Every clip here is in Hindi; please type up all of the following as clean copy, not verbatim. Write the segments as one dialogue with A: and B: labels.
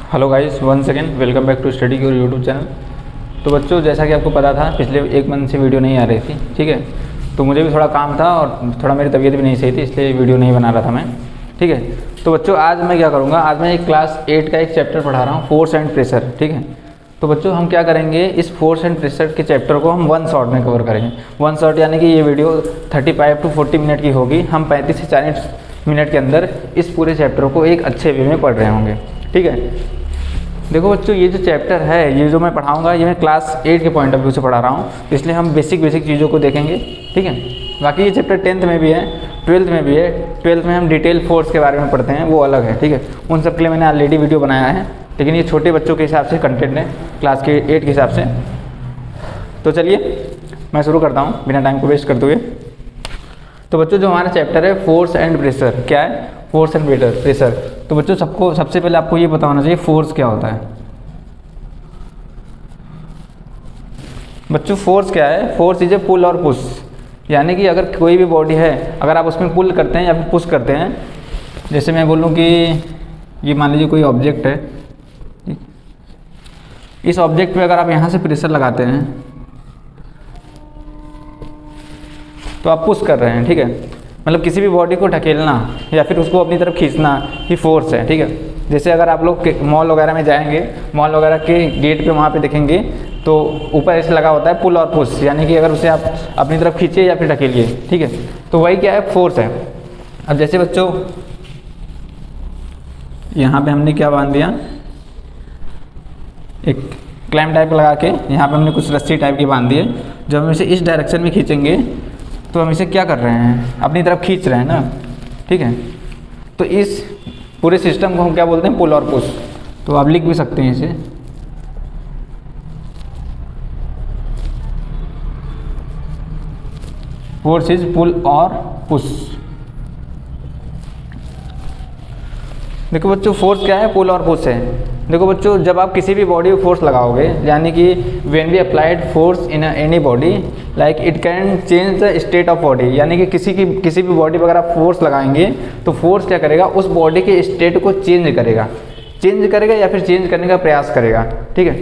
A: Hello guys, once again welcome back to study your YouTube channel. तो बच्चों, जैसा कि आपको पता था पिछले एक मंथ से वीडियो नहीं आ रही थी, ठीक है। तो मुझे भी थोड़ा काम था और थोड़ा मेरी तबीयत भी नहीं सही थी, इसलिए वीडियो नहीं बना रहा था मैं, ठीक है। तो बच्चों, आज मैं क्या करूँगा, आज मैं एक क्लास 8 का एक चैप्टर पढ़ा रहा हूँ, फोर्स एंड प्रेशर, ठीक है। तो बच्चों, हम क्या करेंगे, इस फोर्स एंड प्रेशर के चैप्टर को हम वन शॉट में कवर करेंगे। वन शॉट यानी कि ये वीडियो 35 to 40 मिनट की होगी। हम 35 से 40 मिनट के अंदर इस पूरे चैप्टर को एक अच्छे वे में पढ़ रहे होंगे, ठीक है। देखो बच्चों, ये जो चैप्टर है, ये जो मैं पढ़ाऊंगा, ये मैं क्लास 8 के पॉइंट ऑफ व्यू से पढ़ा रहा हूँ, इसलिए हम बेसिक चीज़ों को देखेंगे, ठीक है। बाकी ये चैप्टर 10th में भी है, 12th में भी है। 12th में हम डिटेल फोर्स के बारे में पढ़ते हैं, वो अलग है, ठीक है। उन सब के लिए मैंने ऑलरेडी वीडियो बनाया है, लेकिन ये छोटे बच्चों के हिसाब से कंटेंट है, क्लास के 8 के हिसाब से। तो चलिए मैं शुरू करता हूँ बिना टाइम को वेस्ट करते हुए। तो बच्चों, जो हमारा चैप्टर है फोर्स एंड प्रेशर, क्या है, फोर्स एंड प्रेशर। तो बच्चों, सबसे पहले आपको ये पता होना चाहिए फोर्स क्या होता है। बच्चों, फोर्स क्या है, फोर्स इज ए पुल और पुश, यानी कि अगर कोई भी बॉडी है, अगर आप उसमें पुल करते हैं या फिर पुश करते हैं, जैसे मैं बोलूँ कि ये मान लीजिए कोई ऑब्जेक्ट है, इस ऑब्जेक्ट पे अगर आप यहाँ से प्रेशर लगाते हैं तो आप पुश कर रहे हैं, ठीक है। मतलब किसी भी बॉडी को ढकेलना या फिर उसको अपनी तरफ खींचना ही फोर्स है, ठीक है। जैसे अगर आप लोग मॉल वगैरह में जाएंगे, मॉल वगैरह के गेट पे वहाँ पे देखेंगे तो ऊपर ऐसे लगा होता है पुल और पुश, यानी कि अगर उसे आप अपनी तरफ खींचिए या फिर ढकेलिए, ठीक है। तो वही क्या है, फोर्स है। अब जैसे बच्चों, यहाँ पे हमने क्या बांध दिया, एक क्लैम्प टाइप लगा के यहाँ पे हमने कुछ रस्सी टाइप की बांध दी है। जब हम इसे इस डायरेक्शन में खींचेंगे तो हम इसे क्या कर रहे हैं, अपनी तरफ खींच रहे हैं ना, ठीक है। तो इस पूरे सिस्टम को हम क्या बोलते हैं, पुल और पुश। तो आप लिख भी सकते हैं इसे, फोर्स इज पुल और पुश। देखो बच्चों, फोर्स क्या है, पुल और पुश है। देखो बच्चों, जब आप किसी भी बॉडी को फोर्स लगाओगे, यानी कि when we applied force in any body, like it can change the state of body, यानी कि किसी भी बॉडी पर अगर आप फोर्स लगाएंगे तो फोर्स क्या करेगा, उस बॉडी के स्टेट को चेंज करेगा या फिर चेंज करने का प्रयास करेगा, ठीक है।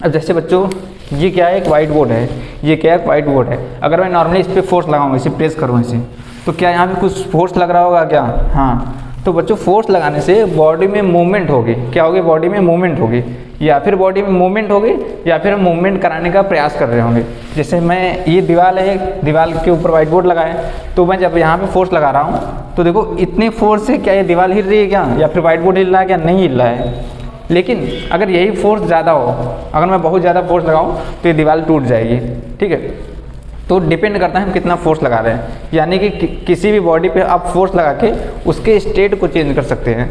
A: अब जैसे बच्चों, ये क्या है, एक वाइट बोर्ड है, ये क्या है, वाइट बोर्ड है। अगर मैं नॉर्मली इस पर फोर्स लगाऊंगा, इसे प्रेस करूँ इसे, तो क्या यहाँ पे कुछ फोर्स लग रहा होगा क्या, हाँ। तो बच्चों, फोर्स लगाने से बॉडी में मूवमेंट होगी, क्या होगी, बॉडी में मूवमेंट होगी, या फिर बॉडी में मूवमेंट होगी या फिर हम मूवमेंट कराने का प्रयास कर रहे होंगे। जैसे मैं, ये दीवार है, दीवार के ऊपर वाइट बोर्ड लगा है, तो मैं जब यहाँ पे फोर्स लगा रहा हूँ तो देखो इतने फोर्स से क्या ये दीवार हिल रही है क्या, या फिर वाइट बोर्ड हिल रहा है क्या, नहीं हिल रहा है। लेकिन अगर यही फोर्स ज़्यादा हो, अगर मैं बहुत ज़्यादा फोर्स लगाऊँ तो ये दीवार टूट जाएगी, ठीक है। तो डिपेंड करता है हम कितना फोर्स लगा रहे हैं, यानी कि किसी भी बॉडी पे आप फोर्स लगा के उसके स्टेट को चेंज कर सकते हैं।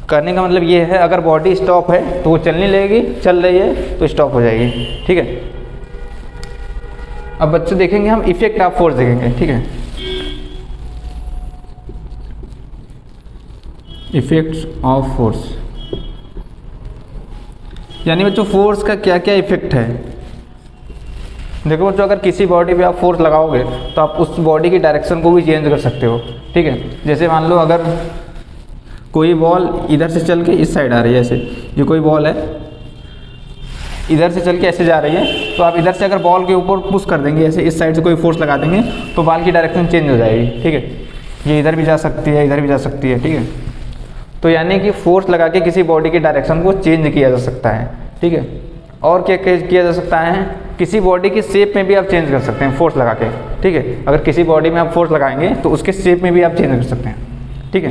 A: करने का मतलब ये है, अगर बॉडी स्टॉप है तो वो चलने लगेगी, चल रही है तो स्टॉप हो जाएगी, ठीक है। अब बच्चों देखेंगे हम इफेक्ट ऑफ फोर्स देखेंगे, ठीक है। इफेक्ट्स ऑफ फोर्स, यानी बच्चों फोर्स का क्या क्या इफेक्ट है। देखो बच्चों, अगर किसी बॉडी पे आप फोर्स लगाओगे तो आप उस बॉडी की डायरेक्शन को भी चेंज कर सकते हो, ठीक है। जैसे मान लो अगर कोई बॉल इधर से चल के इस साइड आ रही है, ऐसे ये कोई बॉल है इधर से चल के ऐसे जा रही है, तो आप इधर से अगर बॉल के ऊपर पुश कर देंगे, ऐसे इस साइड से कोई फोर्स लगा देंगे तो बॉल की डायरेक्शन चेंज हो जाएगी, ठीक है। ये इधर भी जा सकती है, इधर भी जा सकती है, ठीक है। तो यानी कि फोर्स लगा के किसी बॉडी की डायरेक्शन को चेंज किया जा सकता है, ठीक है। और क्या किया जा सकता है, किसी बॉडी की शेप में भी आप चेंज कर सकते हैं फोर्स लगा के, ठीक है। अगर किसी बॉडी में आप फोर्स लगाएंगे तो उसके शेप में भी आप चेंज कर सकते हैं, ठीक है।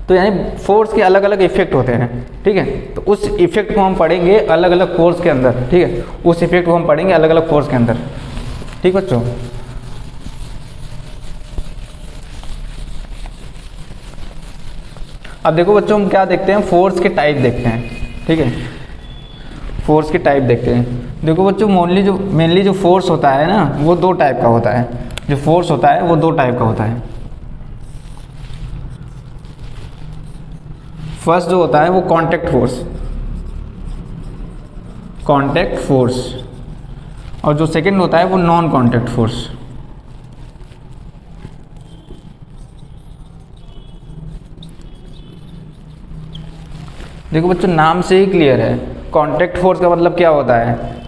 A: तो यानी फोर्स के अलग अलग इफेक्ट होते हैं, ठीक है। तो उस इफेक्ट को हम पढ़ेंगे अलग अलग फोर्स के अंदर, ठीक है। उस इफेक्ट को हम पढ़ेंगे अलग अलग फोर्स के अंदर, ठीक बच्चों। अब देखो बच्चों, हम क्या देखते हैं, फोर्स के टाइप देखते हैं, ठीक है। फोर्स के टाइप देखते हैं। देखो बच्चों, मेनली जो फोर्स होता है ना, वो दो टाइप का होता है। जो फोर्स होता है वो दो टाइप का होता है। फर्स्ट जो होता है वो कांटेक्ट फोर्स, और जो सेकंड होता है वो नॉन कांटेक्ट फोर्स। देखो बच्चों नाम से ही क्लियर है, कांटेक्ट फोर्स का मतलब क्या होता है,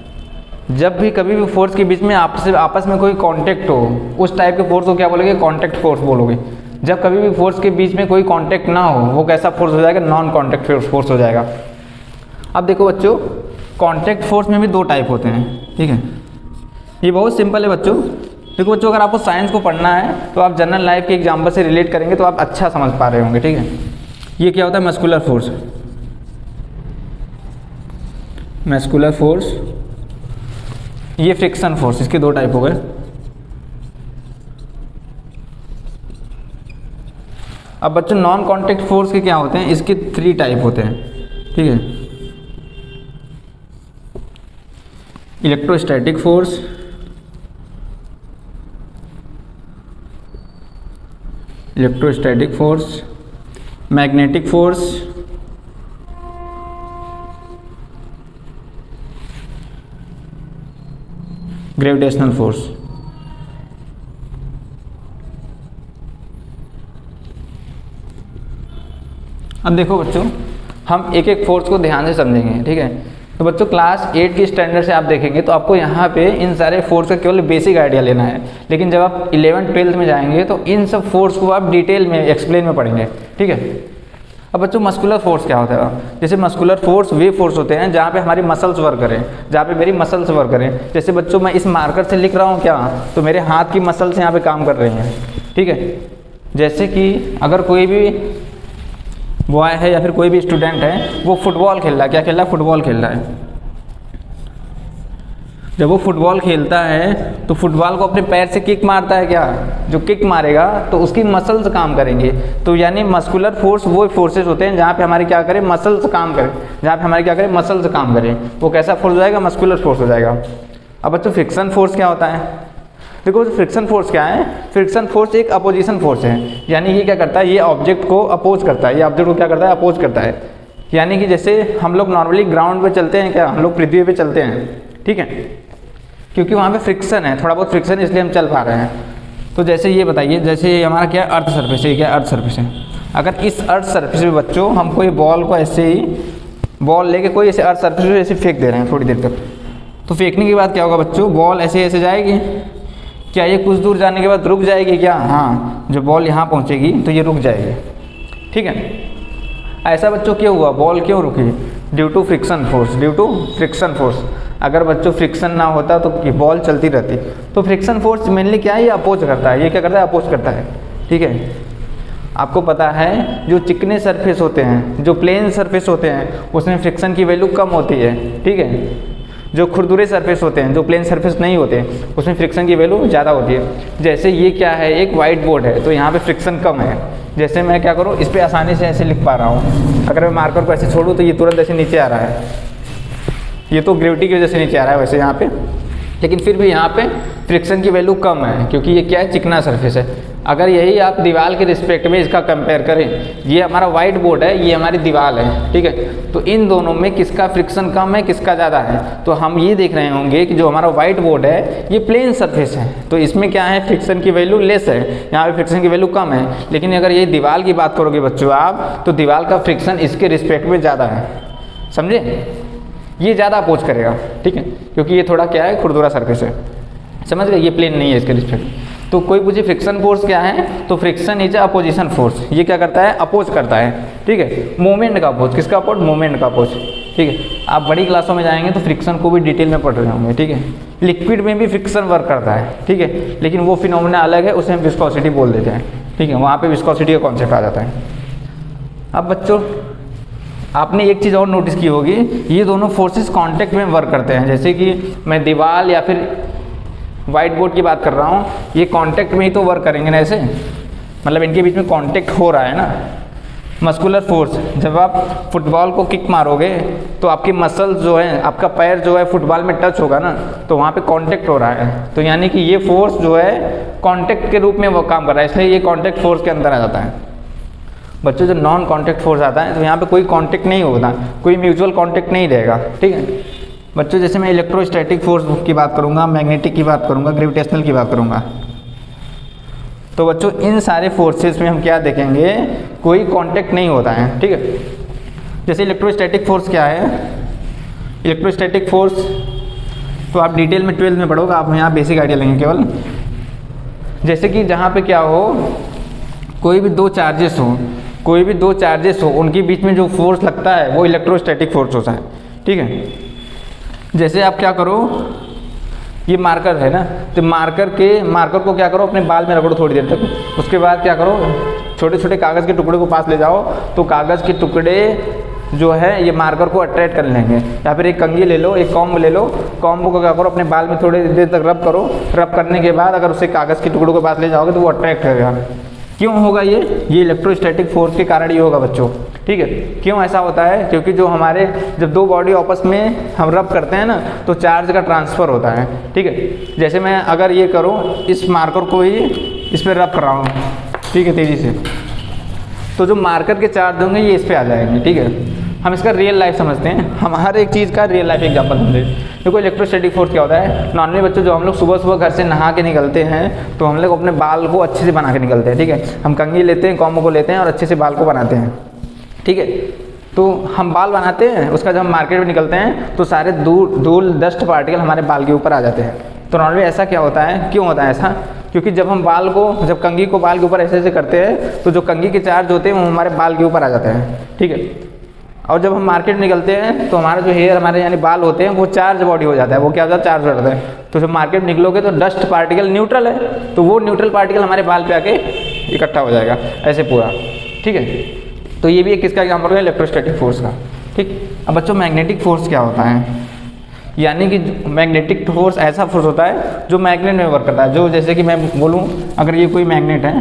A: जब भी कभी भी फोर्स के बीच में आपस में कोई कांटेक्ट हो उस टाइप के फोर्स को क्या बोलोगे, कांटेक्ट फोर्स बोलोगे। जब कभी भी फोर्स के बीच में कोई कांटेक्ट ना हो वो कैसा फोर्स हो जाएगा, नॉन कांटेक्ट फोर्स हो जाएगा। अब देखो बच्चों कांटेक्ट फोर्स में भी दो टाइप होते हैं, ठीक है, ये बहुत सिंपल है बच्चों। देखो बच्चों अगर आपको साइंस को पढ़ना है तो आप जनरल लाइफ के एग्जाम्पल से रिलेट करेंगे तो आप अच्छा समझ पा रहे होंगे, ठीक है। ये क्या होता है, मस्कुलर फोर्स, मस्कुलर फोर्स, ये फ्रिक्शन फोर्स, इसके दो टाइप हो गए। अब बच्चों नॉन कांटेक्ट फोर्स के क्या होते हैं, इसके 3 टाइप होते हैं, ठीक है। Electrostatic force, electrostatic force, magnetic force, gravitational force. अब देखो बच्चों हम एक एक फोर्स को ध्यान से समझेंगे, ठीक है। तो बच्चों क्लास 8 की स्टैंडर्ड से आप देखेंगे तो आपको यहाँ पे इन सारे फोर्स का केवल बेसिक आइडिया लेना है, लेकिन जब आप 11th-12th में जाएंगे तो इन सब फोर्स को आप डिटेल में एक्सप्लेन में पढ़ेंगे, ठीक है। अब बच्चों मस्कुलर फोर्स क्या होता है, जैसे मस्कुलर फोर्स वे फोर्स होते हैं जहाँ पे हमारी मसल्स वर्क करें, जहाँ पे मेरी मसल्स वर्क करें। जैसे बच्चों मैं इस मार्कर से लिख रहा हूँ क्या, तो मेरे हाथ की मसल्स यहाँ पे काम कर रही हैं, ठीक है। जैसे कि अगर कोई भी बॉय है या फिर कोई भी स्टूडेंट है वो फुटबॉल खेल रहा है, क्या खेल रहा है, फुटबॉल खेल रहा है। जब वो फुटबॉल खेलता है तो फुटबॉल को अपने पैर से किक मारता है, क्या, जो किक मारेगा तो उसकी मसल्स काम करेंगे। तो यानी मस्कुलर फोर्स वो फोर्सेस होते हैं जहाँ पे हमारी क्या करें, मसल्स काम करें, जहाँ पे हमारी क्या करें, मसल्स काम करें, वो कैसा फोर्स हो जाएगा, मस्कुलर फोर्स हो जाएगा। अब बच्चों फ्रिक्शन फोर्स क्या होता है, देखो फ्रिक्शन फोर्स क्या है, फ्रिक्शन फोर्स एक अपोजिशन फोर्स है, यानी ये क्या करता है, ये ऑब्जेक्ट को अपोज करता है, ये ऑब्जेक्ट को क्या करता है, अपोज करता है। यानी कि जैसे हम लोग नॉर्मली ग्राउंड पे चलते हैं, क्या हम लोग पृथ्वी पे चलते हैं, ठीक है, क्योंकि वहाँ पे फ्रिक्शन है, थोड़ा बहुत फ्रिक्शन, इसलिए हम चल पा रहे हैं। तो जैसे ये बताइए, जैसे हमारा क्या अर्थ सरफेस है, क्या अर्थ सरफेस है, अगर इस अर्थ सरफेस पे बच्चों हम कोई बॉल को ऐसे ही बॉल लेके कोई ऐसे अर्थ सरफेस पे ऐसे फेंक दे रहे हैं थोड़ी देर तक, तो फेंकने के बाद क्या होगा बच्चों, बॉल ऐसे ऐसे जाएगी, क्या ये कुछ दूर जाने के बाद रुक जाएगी क्या, हाँ, जो बॉल यहाँ पहुँचेगी तो ये रुक जाएगी, ठीक है। ऐसा बच्चों क्यों हुआ, बॉल क्यों रुकी, due to friction force, due to friction force. अगर बच्चों फ्रिक्शन ना होता तो बॉल चलती रहती। तो फ्रिक्शन फोर्स मेनली क्या है, ये अपोज करता है, ये क्या करता है, अपोज करता है, ठीक है। आपको पता है जो चिकने सरफेस होते हैं, जो प्लेन सरफेस होते हैं, उसमें फ्रिक्शन की वैल्यू कम होती है, ठीक है। जो खुरदुरे सरफेस होते हैं, जो प्लेन सरफेस नहीं होते, उसमें फ्रिक्शन की वैल्यू ज़्यादा होती है। जैसे ये क्या है, एक वाइट बोर्ड है, तो यहाँ पे फ्रिक्शन कम है। जैसे मैं क्या करूँ, इस पर आसानी से ऐसे लिख पा रहा हूँ, अगर मैं मार्कर को ऐसे छोड़ूँ तो ये तुरंत ऐसे नीचे आ रहा है, ये तो ग्रेविटी की वजह से नीचे आ रहा है वैसे यहाँ पे, लेकिन फिर भी यहाँ पे फ्रिक्शन की वैल्यू कम है क्योंकि ये क्या है, चिकना सरफेस है। अगर यही आप दीवार के रिस्पेक्ट में इसका कंपेयर करें, ये हमारा वाइट बोर्ड है, ये हमारी दीवार है, ठीक है। तो इन दोनों में किसका फ्रिक्शन कम है, किसका ज़्यादा है, तो हम ये देख रहे होंगे कि जो हमारा वाइट बोर्ड है ये प्लेन सरफेस है, तो इसमें क्या है, फ्रिक्शन की वैल्यू लेस है, यहाँ पे फ्रिक्शन की वैल्यू कम है। लेकिन अगर ये दीवार की बात करोगे बच्चों आप, तो दीवार का फ्रिक्शन इसके रिस्पेक्ट में ज़्यादा है, समझे, ये ज़्यादा अपोज करेगा, ठीक है, क्योंकि ये थोड़ा क्या है, खुरदुरा सरफेस है, समझ गए, ये प्लेन नहीं है इसके रिस्पेक्ट। तो कोई पूछे फ्रिक्शन फोर्स क्या है, तो फ्रिक्शन इज अपोजिशन फोर्स, ये क्या करता है, अपोज करता है, ठीक है। मूवमेंट का अपोज, किसका अपोज, मूवमेंट का अपोज, ठीक है। आप बड़ी क्लासों में जाएंगे तो फ्रिक्शन को भी डिटेल में पढ़ रहे होंगे, ठीक है। लिक्विड में भी फ्रिक्शन वर्क करता है, ठीक है, लेकिन वो फिनोमेना अलग है, उसे हम विस्कोसिटी बोल देते हैं, ठीक है, वहाँ पर विस्कोसिटी का कॉन्सेप्ट आ जाता है। अब बच्चों आपने एक चीज़ और नोटिस की होगी, ये दोनों फोर्सेस कांटेक्ट में वर्क करते हैं। जैसे कि मैं दीवार या फिर वाइट बोर्ड की बात कर रहा हूँ, ये कांटेक्ट में ही तो वर्क करेंगे ना, ऐसे मतलब इनके बीच में कांटेक्ट हो रहा है ना। मस्कुलर फोर्स, जब आप फुटबॉल को किक मारोगे तो आपकी मसल्स जो है, आपका पैर जो है फुटबॉल में टच होगा ना, तो वहाँ पे कांटेक्ट हो रहा है, तो यानी कि ये फोर्स जो है कांटेक्ट के रूप में वो काम कर रहा है, इसलिए ये कांटेक्ट फोर्स के अंदर आ जाता है। बच्चों जो नॉन कांटेक्ट फोर्स आता है तो यहाँ पे कोई कांटेक्ट नहीं होता, कोई म्यूचुअल कांटेक्ट नहीं रहेगा, ठीक है बच्चों। जैसे मैं इलेक्ट्रोस्टैटिक फोर्स की बात करूँगा, मैग्नेटिक की बात करूँगा, ग्रेविटेशनल की बात करूँगा, तो बच्चों इन सारे फोर्सेस में हम क्या देखेंगे, कोई कांटेक्ट नहीं होता है, ठीक है। जैसे इलेक्ट्रोस्टैटिक फोर्स क्या है, इलेक्ट्रोस्टैटिक फोर्स तो आप डिटेल में 12th में पढ़ोगे, आप यहाँ बेसिक आइडिया लेंगे केवल। जैसे कि जहाँ पे क्या हो, कोई भी दो चार्जेस हो, उनके बीच में जो फोर्स लगता है वो इलेक्ट्रोस्टैटिक फोर्स होता है, ठीक है। जैसे आप क्या करो, ये मार्कर है ना, तो मार्कर को क्या करो, अपने बाल में रगड़ो थोड़ी देर तक। उसके बाद क्या करो, छोटे छोटे कागज़ के टुकड़े को पास ले जाओ, तो कागज़ के टुकड़े जो है ये मार्कर को अट्रैक्ट कर लेंगे। या फिर एक कंघी ले लो, एक कॉम्ब ले लो, कॉम्ब को क्या करो, अपने बाल में थोड़ी देर तक रब करो। रब करने के बाद अगर उसे कागज़ के टुकड़ों के पास ले जाओगे तो वो अट्रैक्ट करेगा। क्यों होगा ये इलेक्ट्रोस्टैटिक फोर्स के कारण ये होगा बच्चों, ठीक है। क्यों ऐसा होता है, क्योंकि जो हमारे जब दो बॉडी आपस में हम रब करते हैं ना, तो चार्ज का ट्रांसफ़र होता है, ठीक है। जैसे मैं अगर ये करूँ, इस मार्कर को ही इस पर रब कर रहा हूँ, ठीक है, तेज़ी से, तो जो मार्कर के चार्ज होंगे ये इस पर आ जाएंगे, ठीक है। हम इसका रियल लाइफ समझते हैं, हम हर एक चीज़ का रियल लाइफ एग्जांपल समझे। देखो इलेक्ट्रोस्टैटिक फोर्स क्या होता है, नॉर्मली बच्चों जो हम लोग सुबह सुबह घर से नहा के निकलते हैं, तो हम लोग अपने बाल को अच्छे से बना के निकलते हैं, ठीक है। हम कंघी लेते हैं, कॉम्ब को लेते हैं और अच्छे से बाल को बनाते हैं, ठीक है। तो हम बाल बनाते हैं, उसका जब हम मार्केट में निकलते हैं तो सारे धूल डस्ट पार्टिकल हमारे बाल के ऊपर आ जाते हैं। तो नॉर्मली ऐसा क्या होता है, क्यों होता है ऐसा, क्योंकि जब हम जब कंघी को बाल के ऊपर ऐसे ऐसे करते हैं, तो जो कंघी के चार्ज होते हैं वो हमारे बाल के ऊपर आ जाते हैं, ठीक है। और जब हम मार्केट में निकलते हैं तो हमारा जो हेयर, हमारे यानी बाल होते हैं, वो चार्ज बॉडी हो जाता है, वो क्या होता है, चार्ज हो जाता है। तो जब मार्केट में निकलोगे तो डस्ट पार्टिकल न्यूट्रल है, तो वो न्यूट्रल पार्टिकल हमारे बाल पे आके इकट्ठा हो जाएगा ऐसे पूरा, ठीक है। तो ये भी एक किसका एग्जाम्पल है, इलेक्ट्रोस्टैटिक फोर्स का, ठीक। अब बच्चों मैग्नेटिक फोर्स क्या होता है, यानी कि मैग्नेटिक फोर्स ऐसा फोर्स होता है जो मैग्नेट में वर्क करता है। जो जैसे कि मैं बोलूँ, अगर ये कोई मैग्नेट है,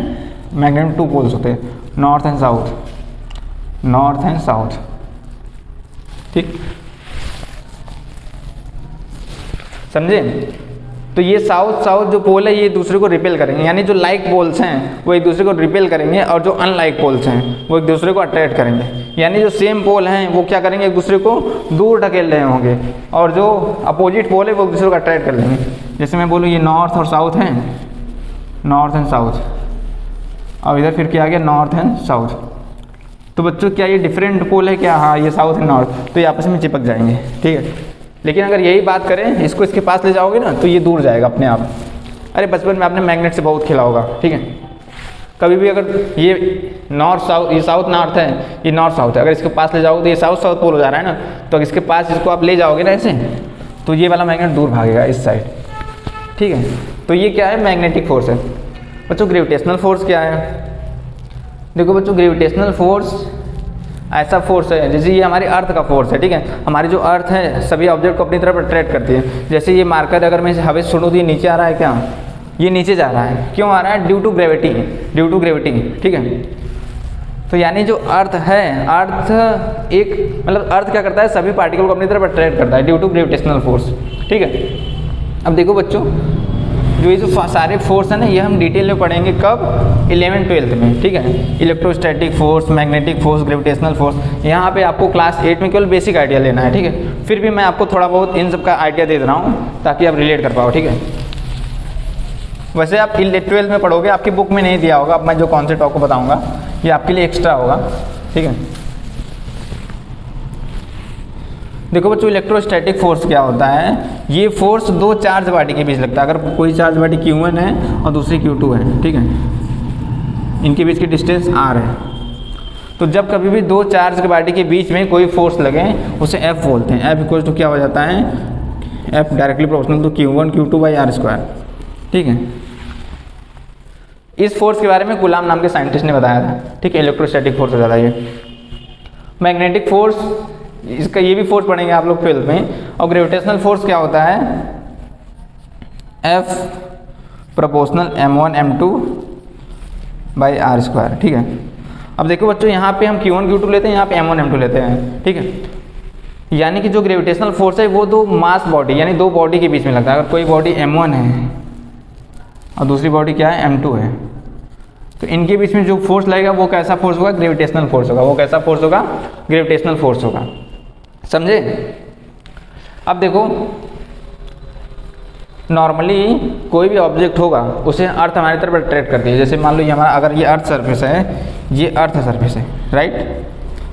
A: मैग्नेट में 2 पोल्स होते हैं, नॉर्थ एंड साउथ, ठीक, समझे। तो ये साउथ जो पोल है ये एक दूसरे को रिपेल करेंगे, यानी जो लाइक पोल्स हैं वो एक दूसरे को रिपेल करेंगे, और जो अनलाइक पोल्स हैं वो एक दूसरे को अट्रैक्ट करेंगे। यानी जो सेम पोल हैं वो क्या करेंगे, एक दूसरे को दूर ढकेल रहे होंगे, और जो अपोजिट पोल है वो एक दूसरे को अट्रैक्ट कर लेंगे। जैसे मैं बोलूँ ये नॉर्थ और साउथ हैं, नॉर्थ एंड साउथ, और इधर फिर क्या आ गया, नॉर्थ एंड साउथ। तो बच्चों क्या ये डिफरेंट पोल है क्या, हाँ ये साउथ एंड नॉर्थ, तो ये आपस में चिपक जाएंगे, ठीक है। लेकिन अगर यही बात करें, इसको इसके पास ले जाओगे ना तो ये दूर जाएगा अपने आप। अरे बचपन में आपने मैग्नेट से बहुत खेला होगा, ठीक है। कभी भी अगर ये नॉर्थ साउथ, ये साउथ नॉर्थ है, ये नॉर्थ साउथ है, अगर इसके पास ले जाओगे तो ये साउथ साउथ पोल हो जा रहा है ना, तो अगर इसके पास इसको आप ले जाओगे ना ऐसे, तो ये वाला मैग्नेट दूर भागेगा इस साइड, ठीक है। तो ये क्या है, मैग्नेटिक फोर्स है। बच्चों ग्रेविटेशनल फोर्स क्या है, देखो बच्चों ग्रेविटेशनल फोर्स ऐसा फोर्स है, जैसे ये हमारी अर्थ का फोर्स है, ठीक है। हमारी जो अर्थ है सभी ऑब्जेक्ट को अपनी तरफ अट्रैक्ट करती है। जैसे ये मार्कर अगर मैं हवा से छोड़ूँ तो ये नीचे आ रहा है क्या, ये नीचे जा रहा है, क्यों आ रहा है, ड्यू टू ग्रेविटी, ठीक है। तो यानी जो अर्थ है, अर्थ एक मतलब अर्थ क्या करता है, सभी पार्टिकल को अपनी तरफ अट्रैक्ट करता है ड्यू टू ग्रेविटेशनल फोर्स, ठीक है। अब देखो बच्चों, जो ये जो सारे फोर्स है ना, ये हम डिटेल में पढ़ेंगे कब, 11th-12th में, ठीक है। Electrostatic force, magnetic force, gravitational force, यहाँ पे आपको क्लास 8 में केवल बेसिक आइडिया लेना है, ठीक है। फिर भी मैं आपको थोड़ा बहुत इन सब का आइडिया दे रहा हूँ ताकि आप रिलेट कर पाओ, ठीक है। वैसे आप 12th में पढ़ोगे, आपकी बुक में नहीं दिया होगा। अब मैं जो कॉन्सेप्ट आपको बताऊँगा ये आपके लिए एक्स्ट्रा होगा, ठीक है। देखो बच्चों इलेक्ट्रोस्टैटिक फोर्स क्या होता है, ये फोर्स दो चार्ज बॉडी के बीच लगता है। अगर कोई चार्ज बॉडी Q1 है और दूसरी Q2 है, ठीक है, इनके बीच की डिस्टेंस R है, तो जब कभी भी दो चार्ज के बॉडी के बीच में कोई फोर्स लगे उसे F बोलते हैं। F इक्वल टू क्या हो जाता है, F directly proportional to Q1 Q2 by R², ठीक है। इस फोर्स के बारे में कूलाम नाम के साइंटिस्ट ने बताया था, ठीक है। इलेक्ट्रोस्टैटिक फोर्स हो जाता है ये। मैग्नेटिक फोर्स, इसका ये भी फोर्स पढ़ेंगे आप लोग 12th में। और ग्रेविटेशनल फोर्स क्या होता है, F proportional m1 m2 by R², ठीक है। अब देखो बच्चों यहाँ पे हम Q1 Q2 लेते हैं, यहाँ पे m1 m2 लेते हैं, ठीक है। यानी कि जो ग्रेविटेशनल फोर्स है वो दो मास बॉडी यानी दो बॉडी के बीच में लगता है। अगर कोई बॉडी m1 है और दूसरी बॉडी क्या है m2 है, तो इनके बीच में जो फोर्स लगेगा वो कैसा फोर्स होगा, ग्रेविटेशनल फोर्स होगा। वो कैसा फोर्स होगा, ग्रेविटेशनल फोर्स होगा, समझे। अब देखो नॉर्मली कोई भी ऑब्जेक्ट होगा उसे अर्थ हमारी तरफ अट्रैक्ट करती है। जैसे मान लो ये हमारा, अगर ये अर्थ सरफेस है, ये अर्थ सरफेस है, राइट।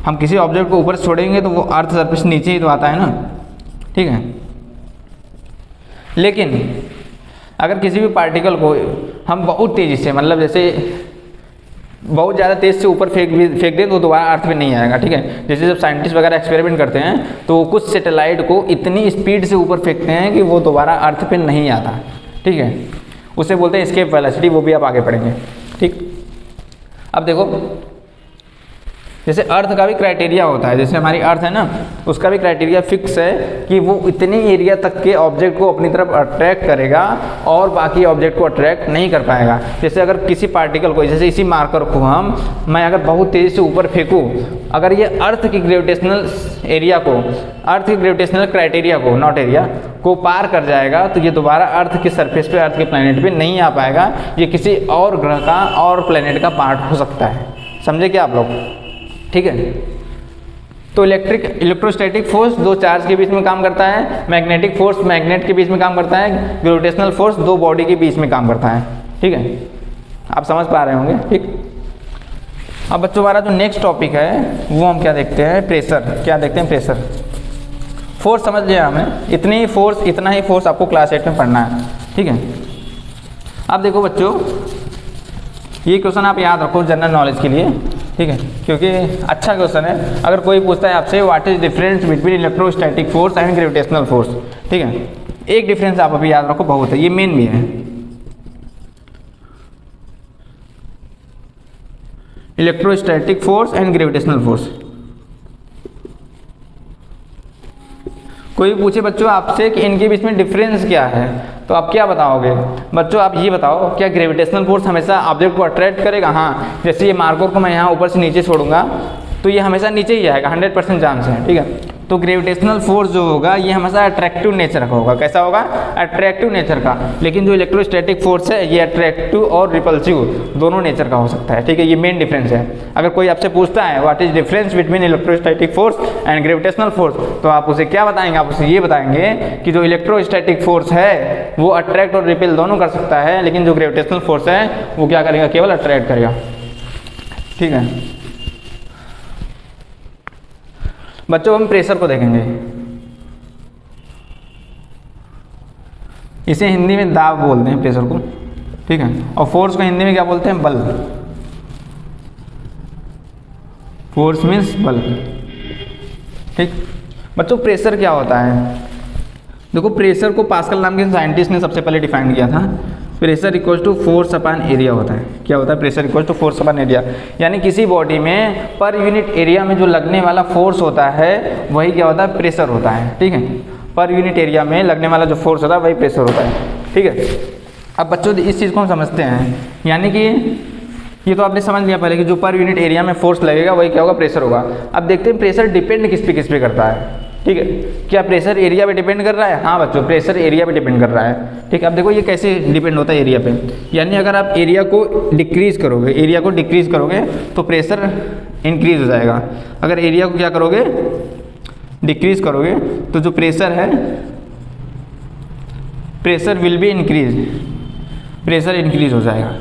A: हम किसी ऑब्जेक्ट को ऊपर से छोड़ेंगे तो वो अर्थ सरफेस नीचे ही तो आता है ना, ठीक है। लेकिन अगर किसी भी पार्टिकल को हम बहुत तेज़ी से, मतलब जैसे बहुत ज़्यादा तेज़ से ऊपर फेंक दें तो दोबारा अर्थ पे नहीं आएगा, ठीक है। जैसे जब साइंटिस्ट वगैरह एक्सपेरिमेंट करते हैं तो कुछ सैटेलाइट को इतनी स्पीड से ऊपर फेंकते हैं कि वो दोबारा अर्थ पे नहीं आता, ठीक है। उसे बोलते हैं एस्केप वेलोसिटी, वो भी आप आगे पढ़ेंगे, ठीक। अब देखो जैसे अर्थ का भी क्राइटेरिया होता है, जैसे हमारी अर्थ है ना, उसका भी क्राइटेरिया फिक्स है कि वो इतने एरिया तक के ऑब्जेक्ट को अपनी तरफ अट्रैक्ट करेगा और बाकी ऑब्जेक्ट को अट्रैक्ट नहीं कर पाएगा। जैसे अगर किसी पार्टिकल को, जैसे इसी मार्कर को मैं अगर बहुत तेज़ी से ऊपर फेंकूँ, अगर ये अर्थ की ग्रेविटेशनल एरिया को, अर्थ के ग्रेविटेशनल क्राइटेरिया को, नॉट एरिया को पार कर जाएगा तो ये दोबारा अर्थ के सरफेस पे, अर्थ के प्लेनेट पे नहीं आ पाएगा। ये किसी और ग्रह का और प्लेनेट का पार्ट हो सकता है, समझे क्या आप लोग, ठीक है। तो इलेक्ट्रोस्टैटिक फोर्स दो चार्ज के बीच में काम करता है, मैग्नेटिक फोर्स मैग्नेट के बीच में काम करता है, ग्रेविटेशनल फोर्स दो बॉडी के बीच में काम करता है, ठीक है। आप समझ पा रहे होंगे, ठीक। अब बच्चों हमारा जो नेक्स्ट टॉपिक है वो हम क्या देखते हैं, प्रेशर। क्या देखते हैं, प्रेशर। फोर्स समझ लिया हमें, इतना ही फोर्स आपको क्लास 8 में पढ़ना है, ठीक है। अब देखो बच्चों, ये क्वेश्चन आप याद रखो जनरल नॉलेज के लिए, ठीक है, क्योंकि अच्छा क्वेश्चन है। अगर कोई पूछता है आपसे what is difference between electrostatic force and gravitational force, ठीक है, एक डिफरेंस आप अभी याद रखो, बहुत है, ये मेन भी है। Electrostatic force and gravitational force. कोई पूछे बच्चों आपसे कि इनके बीच में डिफरेंस क्या है, तो आप क्या बताओगे बच्चों, आप ये बताओ, क्या ग्रेविटेशनल फोर्स हमेशा ऑब्जेक्ट को अट्रैक्ट करेगा? हाँ, जैसे ये मार्कर को मैं यहाँ ऊपर से नीचे छोड़ूंगा तो ये हमेशा नीचे ही आएगा, 100% चांस है, ठीक है। तो ग्रेविटेशनल फोर्स जो होगा ये हमेशा अट्रैक्टिव नेचर का होगा। कैसा होगा? अट्रैक्टिव नेचर का। लेकिन जो इलेक्ट्रोस्टैटिक फोर्स है ये अट्रैक्टिव और रिपल्सिव दोनों नेचर का हो सकता है, ठीक है। ये मेन डिफरेंस है। अगर कोई आपसे पूछता है what is difference between electrostatic force and gravitational force, तो आप उसे क्या बताएंगे? आप उसे ये बताएंगे कि जो इलेक्ट्रोस्टैटिक फोर्स है वो अट्रैक्ट और रिपेल दोनों कर सकता है, लेकिन जो ग्रेविटेशनल फोर्स है वो क्या करेगा? केवल अट्रैक्ट करेगा, ठीक है। बच्चों हम प्रेशर को देखेंगे, इसे हिंदी में दाब बोलते हैं प्रेशर को, ठीक है। और फोर्स को हिंदी में क्या बोलते हैं? बल। फोर्स मीन्स बल, ठीक। बच्चों प्रेशर क्या होता है? देखो प्रेशर को पास्कल नाम के साइंटिस्ट ने सबसे पहले डिफाइन किया था। Pressure equals to force upon area होता है। क्या होता है? Pressure equals to force upon area, यानी किसी बॉडी में पर यूनिट एरिया में जो लगने वाला फोर्स होता है वही क्या होता है? प्रेशर होता है, ठीक है। पर यूनिट एरिया में लगने वाला जो फोर्स होता है वही प्रेशर होता है, ठीक है। अब बच्चों इस चीज़ को हम समझते हैं, यानी कि ये तो आपने समझ लिया पहले कि जो पर यूनिट एरिया में फोर्स लगेगा वही क्या होगा? प्रेशर होगा। अब देखते हैं प्रेशर डिपेंड किस पे करता है, ठीक है। क्या प्रेशर एरिया पे डिपेंड कर रहा है? हाँ बच्चों, प्रेशर एरिया पे डिपेंड कर रहा है, ठीक है। अब देखो ये कैसे डिपेंड होता है एरिया पे, यानी अगर आप एरिया को डिक्रीज करोगे तो प्रेशर इंक्रीज हो जाएगा। अगर एरिया को क्या करोगे? डिक्रीज करोगे तो जो प्रेशर है, pressure will be increase, pressure increase हो जाएगा।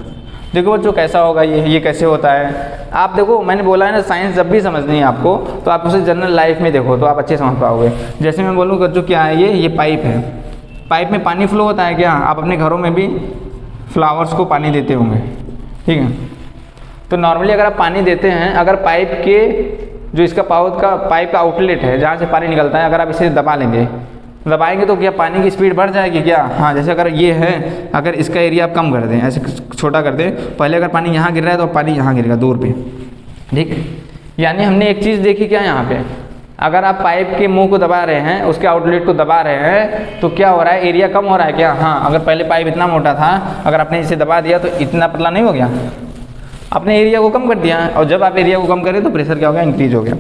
A: देखो बच्चों कैसा होगा ये कैसे होता है? आप देखो मैंने बोला है ना, साइंस जब भी समझनी है आपको तो आप उसे जनरल लाइफ में देखो तो आप अच्छे समझ पाओगे। जैसे मैं बोलूँ बच्चों क्या है ये पाइप है, पाइप में पानी फ्लो होता है क्या? आप अपने घरों में भी फ्लावर्स को पानी देते होंगे, ठीक है। तो नॉर्मली अगर आप पानी देते हैं, अगर पाइप के जो इसका पाइप का आउटलेट है जहाँ से पानी निकलता है, अगर आप इसे दबाएंगे तो क्या पानी की स्पीड बढ़ जाएगी क्या? हाँ, जैसे अगर ये है, अगर इसका एरिया आप कम कर दें, ऐसे छोटा कर दें, पहले अगर पानी यहाँ गिर रहा है तो पानी यहाँ गिरेगा दूर पे, ठीक। यानी हमने एक चीज़ देखी क्या यहाँ पे, अगर आप पाइप के मुंह को दबा रहे हैं, उसके आउटलेट को दबा रहे हैं, तो क्या हो रहा है? एरिया कम हो रहा है क्या? हाँ, अगर पहले पाइप इतना मोटा था, अगर आपने इसे दबा दिया तो इतना पतला नहीं हो गया, आपने एरिया को कम कर दिया। और जब आप एरिया को कम करें तो प्रेशर क्या हो गया? इंक्रीज हो गया,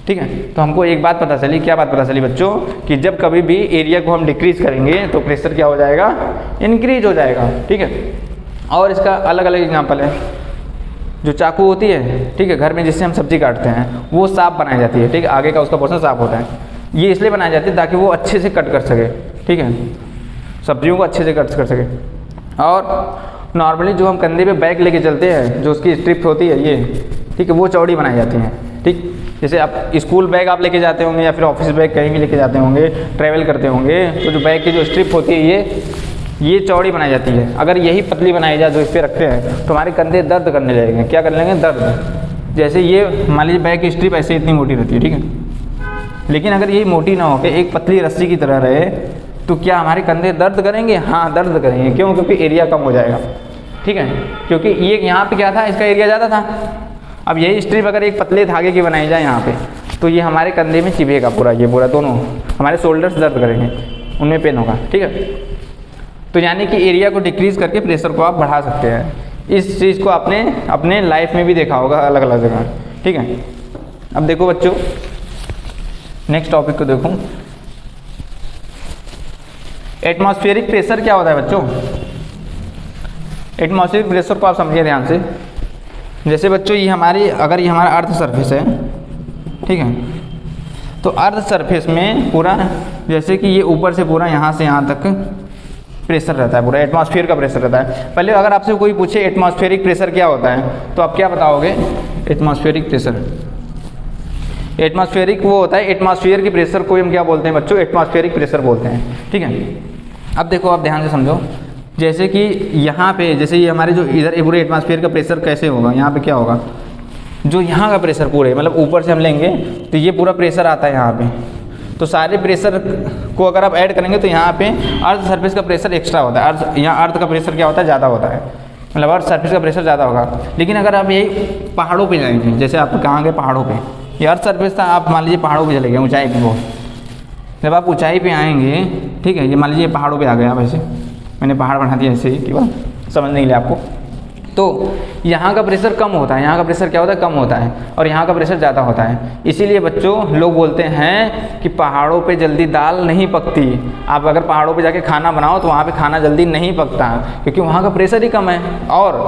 A: ठीक है। तो हमको एक बात पता चली, क्या बात पता चली बच्चों? कि जब कभी भी एरिया को हम डिक्रीज करेंगे तो प्रेशर क्या हो जाएगा? इंक्रीज हो जाएगा, ठीक है। और इसका अलग अलग एग्जांपल है। जो चाकू होती है, ठीक है, घर में जिससे हम सब्जी काटते हैं, वो साफ बनाई जाती है, ठीक है, आगे का उसका पोर्शन साफ होता है। ये इसलिए बनाई जाती है ताकि वो अच्छे से कट कर सके, ठीक है, सब्जियों को अच्छे से कट कर सके। और नॉर्मली जो हम कंधे पे बैग लेके चलते हैं, जो उसकी स्ट्रिप होती है ये, ठीक है, वो चौड़ी बनाई जाती है, ठीक। जैसे आप स्कूल बैग आप लेके जाते होंगे या फिर ऑफिस बैग कहीं भी लेके जाते होंगे, ट्रैवल करते होंगे, तो जो बैग की जो स्ट्रिप होती है ये चौड़ी बनाई जाती है। अगर यही पतली बनाई जाए जो इस पर रखते हैं तो हमारे कंधे दर्द करने लगेंगे। क्या करने लगेंगे? दर्द। जैसे ये मान लीजिए बैग की स्ट्रिप ऐसे इतनी मोटी रहती है, ठीक है, लेकिन अगर ये मोटी ना होकर एक पतली रस्सी की तरह रहे तो क्या हमारे कंधे दर्द करेंगे? हाँ, दर्द करेंगे। क्यों? क्योंकि एरिया कम हो जाएगा, ठीक है, क्योंकि ये यहाँ पे क्या था, इसका एरिया ज़्यादा था। अब यही स्ट्रिप अगर एक पतले धागे की बनाई जाए यहाँ पे तो ये हमारे कंधे में चिपकेगा पूरा, ये पूरा दोनों हमारे शोल्डर्स दर्द करेंगे, उनमें पेन होगा, ठीक है। तो यानी कि एरिया को डिक्रीज़ करके प्रेशर को आप बढ़ा सकते हैं। इस चीज़ को आपने अपने लाइफ में भी देखा होगा अलग अलग जगह, ठीक है। अब देखो बच्चों, नेक्स्ट टॉपिक को देखो। एटमॉस्फेरिक प्रेशर क्या होता है बच्चों? एटमॉस्फेरिक प्रेशर को आप समझिए ध्यान से। जैसे बच्चों ये हमारी, अगर ये हमारा अर्थ सरफेस है, ठीक है, तो अर्थ सरफेस में पूरा जैसे कि ये ऊपर से पूरा यहाँ से यहाँ तक प्रेशर रहता है, पूरा एटमॉस्फेयर का प्रेशर रहता है। पहले अगर आपसे कोई पूछे एटमॉस्फेरिक प्रेशर क्या होता है तो आप क्या बताओगे? एटमॉस्फेरिक प्रेशर, एटमॉस्फेरिक वो होता है, एटमॉस्फेयर के प्रेशर को हम क्या बोलते हैं बच्चों? एटमॉस्फेरिक प्रेशर बोलते हैं, ठीक है। अब देखो, आप ध्यान से समझो, जैसे कि यहाँ पे जैसे ये हमारे जो इधर पूरे एटमॉस्फेयर का प्रेशर कैसे होगा, यहाँ पे क्या होगा, जो यहाँ का प्रेशर पूरे मतलब ऊपर से हम लेंगे तो ये पूरा प्रेशर आता है यहाँ पे, तो सारे प्रेशर को अगर आप ऐड करेंगे तो यहाँ पे अर्थ सरफेस का प्रेशर एक्स्ट्रा होता है। अर्थ, यहाँ अर्थ का प्रेशर क्या होता है? ज़्यादा होता है, मतलब अर्थ सरफेस का प्रेशर ज़्यादा होगा। लेकिन अगर आप यही पहाड़ों पे जाएंगे, जैसे आप कहाँ गए? पहाड़ों पे, ये अर्थ सरफेस था, आप मान लीजिए पहाड़ों पे चले गए, ऊंचाई पे बहुत। जब आप ऊंचाई पे आएंगे, ठीक है, ये मान लीजिए पहाड़ों पे आ गए आप, ऐसे मैंने पहाड़ बना दिया ऐसे ही कि बात समझ नहीं लिया आपको, तो यहाँ का प्रेशर कम होता है, यहाँ का प्रेशर क्या होता है? कम होता है, और यहाँ का प्रेशर ज़्यादा होता है। इसीलिए बच्चों लोग बोलते हैं कि पहाड़ों पे जल्दी दाल नहीं पकती। आप अगर पहाड़ों पे जाके खाना बनाओ तो वहाँ पे खाना जल्दी नहीं पकता, क्योंकि वहाँ का प्रेशर ही कम है। और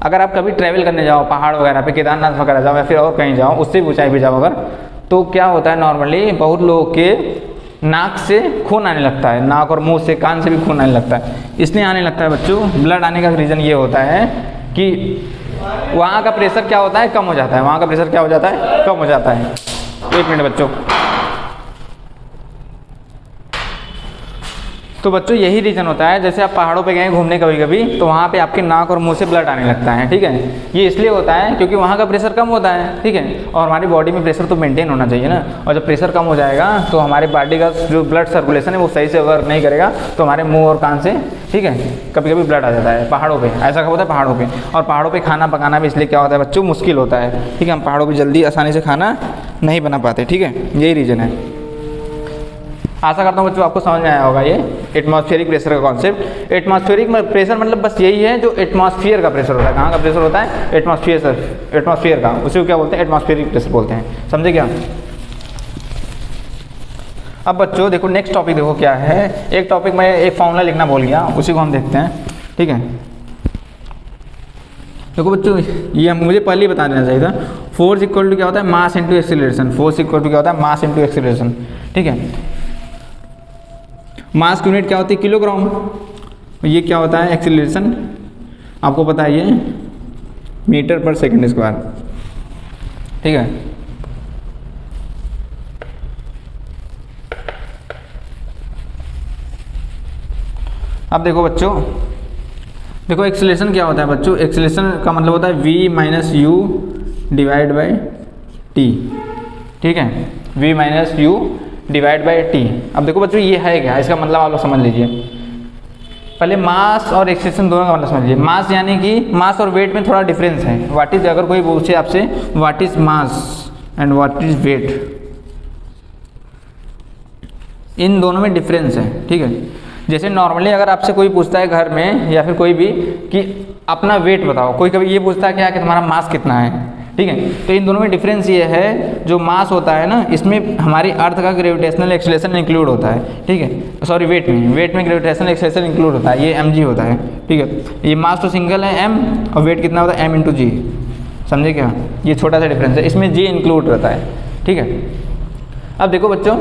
A: अगर आप कभी ट्रैवल करने जाओ पहाड़ वगैरह पे, केदारनाथ वगैरह जाओ या फिर और कहीं जाओ, उससे भी ऊँचाई पे जाओ अगर, तो क्या होता है नॉर्मली बहुत लोगों के नाक से खून आने लगता है, नाक और मुंह से, कान से भी खून आने लगता है। इसलिए आने लगता है बच्चों, ब्लड आने का रीज़न ये होता है कि वहाँ का प्रेशर क्या होता है? कम हो जाता है। वहाँ का प्रेशर क्या हो जाता है? कम हो जाता है। एक मिनट बच्चों, तो बच्चों यही रीज़न होता है, जैसे आप पहाड़ों पे गए घूमने कभी कभी तो वहाँ पे आपके नाक और मुंह से ब्लड आने लगता है, ठीक है। ये इसलिए होता है क्योंकि वहाँ का प्रेशर कम होता है, ठीक है, और हमारी बॉडी में प्रेशर तो मेंटेन होना चाहिए ना, और जब प्रेशर कम हो जाएगा तो हमारी बॉडी का जो ब्लड सर्कुलेशन है वो सही से वर्क नहीं करेगा, तो हमारे मुँह और कान से, ठीक है, कभी कभी ब्लड आ जाता है पहाड़ों पर। ऐसा होता है पहाड़ों पर, और पहाड़ों पर खाना पकाना भी इसलिए क्या होता है बच्चों? मुश्किल होता है, ठीक है, हम पहाड़ों पर जल्दी आसानी से खाना नहीं बना पाते, ठीक है, यही रीज़न है। आशा करता हूँ बच्चों आपको समझ में आया होगा ये एटमॉस्फेरिक प्रेशर का कॉन्सेप्ट। एटमॉस्फेरिक प्रेशर मतलब बस यही है जो एटमॉस्फेयर का प्रेशर होता है। कहाँ का प्रेशर होता है? एटमॉस्फेयर का, उसी को क्या बोलते हैं? एटमॉस्फेरिक प्रेशर बोलते हैं, समझे क्या? अब बच्चों देखो नेक्स्ट टॉपिक देखो क्या है। एक टॉपिक में एक फॉर्मूला लिखना भूल गया, उसी को हम देखते हैं, ठीक है। देखो बच्चों ये मुझे पहले ही बता देना चाहिए था। फोर्स इक्वल टू क्या होता है? Mass into acceleration. Force equal to क्या होता है? मास इंटू एक्सीलरेशन, ठीक है। मास की यूनिट क्या होती है? किलोग्राम। ये क्या होता है? एक्सीलरेशन, आपको पता है ये मीटर पर सेकंड स्क्वायर, ठीक है। अब देखो बच्चों, देखो एक्सीलरेशन क्या होता है बच्चों? एक्सीलरेशन का मतलब होता है v minus you divide by T, ठीक है, v minus you divide by T. अब देखो बच्चों ये है क्या, इसका मतलब आप लोग समझ लीजिए। पहले मास और एक्सीलरेशन दोनों का मतलब समझ लीजिए। मास यानी कि मास और वेट में थोड़ा डिफरेंस है। व्हाट इज, अगर कोई पूछे आपसे what is mass and what is weight, इन दोनों में डिफरेंस है, ठीक है। जैसे नॉर्मली अगर आपसे कोई पूछता है घर में या फिर कोई भी कि अपना वेट बताओ, कोई कभी ये पूछता है क्या कि तुम्हारा मास कितना है, ठीक है। तो इन दोनों में डिफरेंस ये है, जो मास होता है ना इसमें हमारी अर्थ का ग्रेविटेशनल एक्सेलरेशन इंक्लूड होता है, ठीक है। सॉरी वेट में ग्रेविटेशनल एक्सेलरेशन इंक्लूड होता है, ये mg होता है, ठीक है। ये मास तो सिंगल है m, और वेट कितना होता है m इंटू जी, समझे क्या? ये छोटा सा डिफरेंस है, इसमें g इंक्लूड रहता है, ठीक है। अब देखो बच्चों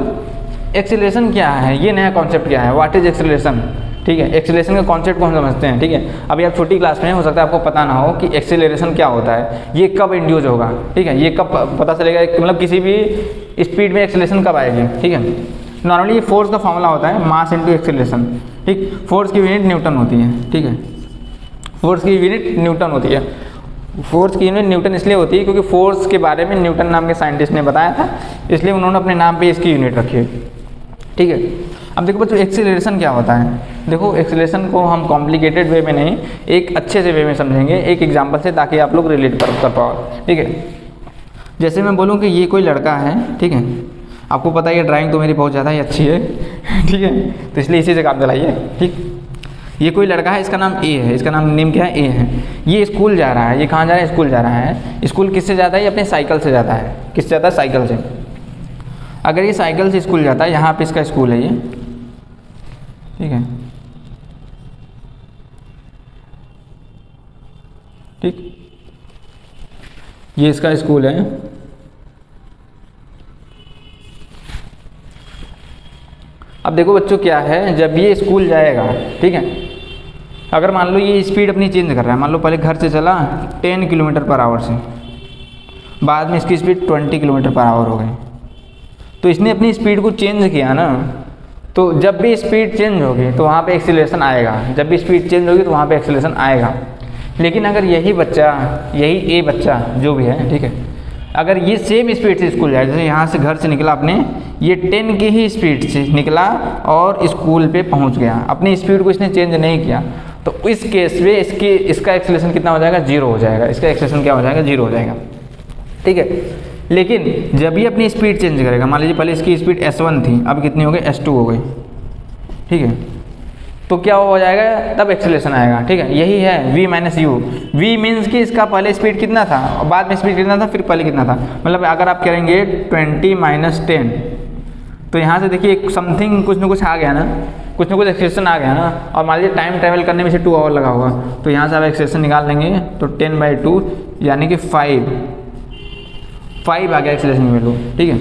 A: एक्सीलरेशन क्या है, ये नया कॉन्सेप्ट क्या है? What is acceleration? ठीक है। एक्सेलरेशन के कॉन्सेप्ट को हम समझते हैं, ठीक है। अभी आप छोटी क्लास में हो सकता है आपको पता ना हो कि एक्सेलरेशन क्या होता है, ये कब इंड्यूस होगा, ठीक है, ये कब पता चलेगा, मतलब किसी भी स्पीड में एक्सेलरेशन कब आएगी, ठीक है। नॉर्मली ये फोर्स का फॉर्मूला होता है मास इंटू एक्सेलरेशन, ठीक। फोर्स की यूनिट न्यूटन होती है, ठीक है, फोर्स की यूनिट न्यूटन होती है। फोर्स की यूनिट न्यूटन इसलिए होती है क्योंकि फोर्स के बारे में न्यूटन नाम के साइंटिस्ट ने बताया था, इसलिए उन्होंने अपने नाम पे इसकी यूनिट रखी है, ठीक है। अब देखो बच्चों एक्सीलरेशन क्या होता है। देखो एक्सीलरेशन को हम कॉम्प्लिकेटेड वे में नहीं, एक अच्छे से वे में समझेंगे, एक एग्जांपल से, ताकि आप लोग रिलेट कर पाओ, ठीक है। जैसे मैं बोलूँ कि ये कोई लड़का है, ठीक है, आपको पता है ये ड्राइंग तो मेरी बहुत ज़्यादा ही अच्छी है, ठीक है, तो इसलिए इसी से काम चलाइए, ठीक। ये कोई लड़का है, इसका नाम ए है, इसका नेम क्या है, ए है। ये स्कूल जा रहा है, ये कहाँ जा रहा है, स्कूल जा रहा है। स्कूल किससे जाता है, ये अपने साइकिल से जाता है। किससे जाता है, साइकिल से। अगर ये साइकिल से स्कूल जाता है, यहाँ पे इसका स्कूल है ये, ठीक है, ठीक, ये इसका स्कूल है। अब देखो बच्चों क्या है, जब ये स्कूल जाएगा, ठीक है, अगर मान लो ये स्पीड अपनी चेंज कर रहा है, मान लो पहले घर से चला 10 किलोमीटर पर आवर से, बाद में इसकी स्पीड 20 किलोमीटर पर आवर हो गई, तो इसने अपनी स्पीड को चेंज किया ना, तो जब भी स्पीड चेंज होगी तो वहाँ पे एक्सीलरेशन आएगा, जब भी स्पीड चेंज होगी तो वहाँ पे एक्सीलरेशन आएगा। लेकिन अगर यही बच्चा, यही ए बच्चा जो भी है, ठीक है, अगर ये सेम स्पीड से स्कूल जाए, जैसे यहाँ से घर से निकला अपने, ये 10 की ही स्पीड से निकला और स्कूल पे पहुँच गया, अपनी स्पीड को इसने चेंज नहीं किया, तो इस केस में इसका एक्सीलरेशन कितना हो जाएगा, 0 हो जाएगा। इसका एक्सीलरेशन क्या हो जाएगा, 0 हो जाएगा, ठीक है। लेकिन जब ये अपनी स्पीड चेंज करेगा, मान लीजिए पहले इसकी स्पीड S1 थी, अब कितनी हो गई, S2 हो गई, ठीक है, तो क्या हो जाएगा, तब एक्सेलरेशन आएगा, ठीक है। यही है v minus you. v means कि इसका पहले स्पीड कितना था और बाद में स्पीड कितना था, फिर पहले कितना था, मतलब अगर आप करेंगे 20 माइनस 10, तो यहाँ से देखिए समथिंग कुछ ना कुछ आ गया ना, कुछ ना कुछ एक्सेलरेशन आ गया ना, और मान लीजिए टाइम ट्रैवल करने में से 2 आवर लगा होगा, तो यहाँ से आप एक्सेलरेशन निकाल लेंगे, तो 10/2 यानी कि 5 आ गया एक्सेलरेशन वैल्यू, ठीक है,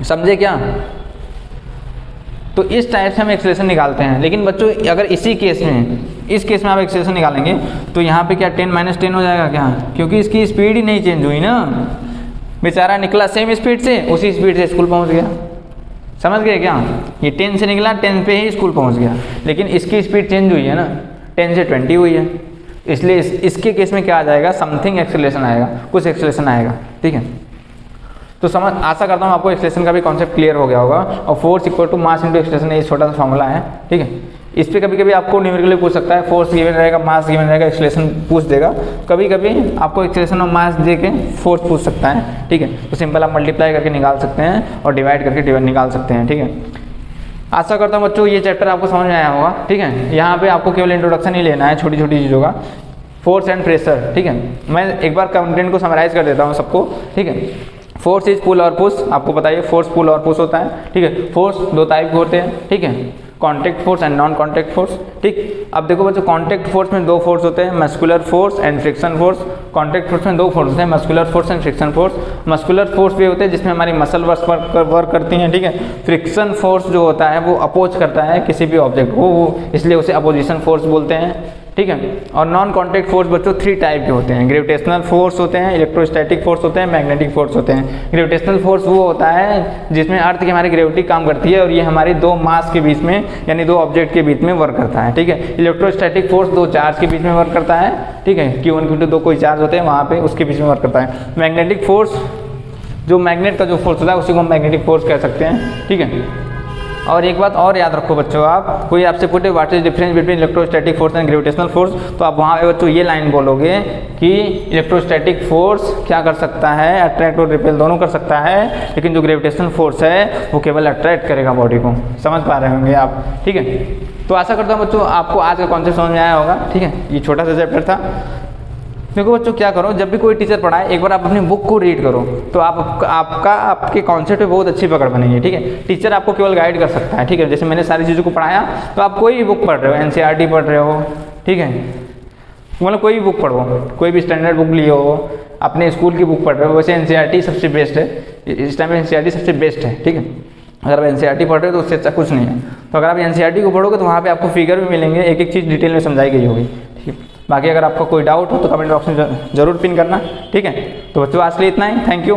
A: समझे क्या। तो इस टाइप से हम एक्सेलरेशन निकालते हैं। लेकिन बच्चों अगर इसी केस में, इस केस में आप एक्सेलरेशन निकालेंगे तो यहाँ पे क्या 10 माइनस 10 हो जाएगा क्या, क्योंकि इसकी स्पीड ही नहीं चेंज हुई ना, बेचारा निकला सेम स्पीड से, उसी स्पीड से स्कूल पहुँच गया, समझ गए क्या। ये 10 से निकला, 10 पे ही स्कूल पहुँच गया, लेकिन इसकी स्पीड चेंज हुई है ना, 10 से 20 हुई है, इसलिए इसके केस में क्या आ जाएगा, समथिंग एक्सेलरेशन आएगा, कुछ एक्सेलरेशन आएगा, ठीक है। तो समझ, आशा करता हूँ आपको एक्सेलरेशन का भी कॉन्सेप्ट क्लियर हो गया होगा। और force equal to mass into acceleration, ये छोटा सा फॉर्मूला है, ठीक है। इस पे कभी कभी आपको न्यूमेरिकली पूछ सकता है, फोर्स गिवन रहेगा, मास गिवन रहेगा, एक्सेलरेशन पूछ देगा, कभी कभी आपको एक्सेलरेशन और मास दे के फोर्स पूछ सकता है, ठीक है। तो सिंपल आप मल्टीप्लाई करके निकाल सकते हैं और डिवाइड करके निकाल सकते हैं, ठीक है। आशा करता हूँ बच्चों ये चैप्टर आपको समझ में आया होगा, ठीक है। यहाँ पे आपको केवल इंट्रोडक्शन ही लेना है छोटी छोटी चीज़ों का, फोर्स एंड प्रेशर, ठीक है। मैं एक बार कंटेंट को समराइज कर देता हूँ सबको, ठीक है। फोर्स इज पुल और पुश, आपको बताइए फोर्स पुल और पुश होता है, ठीक है। फोर्स 2 टाइप के होते हैं, ठीक है, contact force and non contact force, ठीक। अब देखो बच्चों कॉन्टैक्ट फोर्स में 2 फोर्स होते हैं, muscular force and friction force. Contact force में 2 फोर्स होते हैं, muscular force and friction force. Muscular force भी होते हैं जिसमें हमारी मसल वर्क करती हैं, ठीक है। फ्रिक्शन फोर्स जो होता है वो अपोज करता है किसी भी ऑब्जेक्ट को, वो इसलिए उसे अपोजिशन फोर्स बोलते हैं, ठीक है। और नॉन कॉन्टैक्ट फोर्स बच्चों 3 टाइप के होते हैं, ग्रेविटेशनल फोर्स होते हैं, इलेक्ट्रोस्टैटिक फोर्स होते हैं, मैग्नेटिक फोर्स होते हैं। ग्रेविटेशनल फोर्स वो होता है जिसमें अर्थ की हमारी ग्रेविटी काम करती है और ये हमारी 2 मास के बीच में यानी 2 ऑब्जेक्ट के बीच में वर्क करता है, ठीक है। इलेक्ट्रोस्टैटिक फोर्स 2 चार्ज के बीच में वर्क करता है, ठीक है, Q1 Q2 2 कोई चार्ज होते हैं वहाँ पे, उसके बीच में वर्क करता है। मैग्नेटिक फोर्स, जो मैग्नेट का जो फोर्स होता है उसी को हम मैग्नेटिक फोर्स कह सकते हैं, ठीक है। और एक बात और याद रखो बच्चों, आप कोई आपसे पूछे what is difference between electrostatic force and gravitational force, तो आप वहाँ पे बच्चों ये लाइन बोलोगे कि इलेक्ट्रोस्टैटिक फोर्स क्या कर सकता है, अट्रैक्ट और रिपेल दोनों कर सकता है, लेकिन जो ग्रेविटेशनल फोर्स है वो केवल अट्रैक्ट करेगा बॉडी को। समझ पा रहे होंगे आप, ठीक है। तो आशा करता हूँ बच्चों आपको आज का कॉन्सेप्ट समझ में आया होगा, ठीक है। ये छोटा सा चैप्टर था। देखो बच्चों क्या करो, जब भी कोई टीचर पढ़ाए एक बार आप अपनी बुक को रीड करो, तो आपके कॉन्सेप्ट पे बहुत अच्छी पकड़ बनेगी, ठीक है। टीचर आपको केवल गाइड कर सकता है, ठीक है। जैसे मैंने सारी चीज़ों को पढ़ाया, तो आप कोई भी बुक पढ़ रहे हो, NCERT पढ़ रहे हो, ठीक है, मतलब कोई भी बुक पढ़ो, कोई भी स्टैंडर्ड बुक लिए हो, अपने स्कूल की बुक पढ़ रहे हो, वैसे NCERT सबसे बेस्ट है, इस टाइम में NCERT सबसे बेस्ट है, ठीक है। अगर आप NCERT पढ़ रहे हो तो उससे अच्छा कुछ नहीं है। तो अगर आप एनसीईआरटी को पढ़ोगे तो वहाँ पे आपको फिगर भी मिलेंगे, एक एक चीज़ डिटेल में समझाई गई होगी। ठीक है, बाकी अगर आपका कोई डाउट हो तो कमेंट बॉक्स में जरूर पिन करना। ठीक है, तो बच्चों आज के लिए इतना ही, थैंक यू।